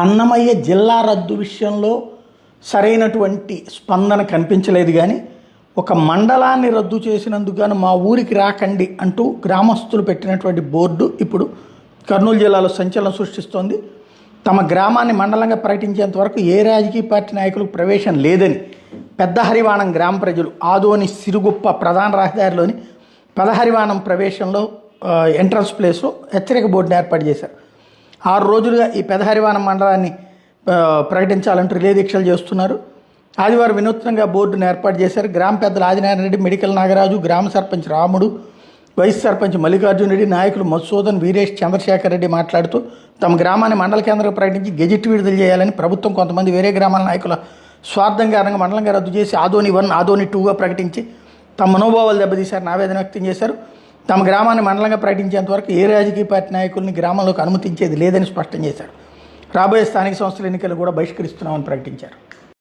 అన్నమయ్య జిల్లా రద్దు విషయంలో సరైనటువంటి స్పందన కనిపించలేదు. కానీ ఒక మండలాన్ని రద్దు చేసినందుకు గాను మా ఊరికి రాకండి అంటూ గ్రామస్తులు పెట్టినటువంటి బోర్డు ఇప్పుడు కర్నూలు జిల్లాలో సంచలనం సృష్టిస్తోంది. తమ గ్రామాన్ని మండలంగా ప్రకటించేంత వరకు ఏ రాజకీయ పార్టీ నాయకులకు ప్రవేశం లేదని పెద్ద హరివాణం గ్రామ ప్రజలు ఆదోని సిరుగుప్ప ప్రధాన రహదారిలోని పెదహరివాణం ప్రవేశంలో ఎంట్రన్స్ ప్లేస్లో హెచ్చరిక బోర్డుని ఏర్పాటు చేశారు. 6 రోజులుగా ఈ పెదహరివాణం మండలాన్ని ప్రకటించాలంటూ రిలే దీక్షలు చేస్తున్నారు. ఆదివారం వినూత్నంగా బోర్డును ఏర్పాటు చేశారు. గ్రామ పెద్దలు ఆదినారాయణ రెడ్డి, మెడికల్ నాగరాజు, గ్రామ సర్పంచ్ రాముడు, వైస్ సర్పంచ్ మల్లికార్జున రెడ్డి, నాయకులు మధుసూదన్, వీరేష్, చంద్రశేఖర్ రెడ్డి మాట్లాడుతూ తమ గ్రామాన్ని మండల కేంద్రంగా ప్రకటించి గెజిట్ విడుదల చేయాలని ప్రభుత్వం కొంతమంది వేరే గ్రామాల నాయకుల స్వార్థం కారణంగా మండలంగా రద్దు చేసి ఆదోని 1, ఆదోని 2గా ప్రకటించి తమ మనోభావాలు దెబ్బతీశారని ఆవేదన వ్యక్తం చేశారు. తమ గ్రామాన్ని మండలంగా ప్రకటించేంత వరకు ఏ రాజకీయ పార్టీ నాయకుల్ని గ్రామంలోకి అనుమతించేది లేదని స్పష్టం చేశారు. రాబోయే స్థానిక సంస్థల ఎన్నికలు కూడా బహిష్కరిస్తున్నామని ప్రకటించారు.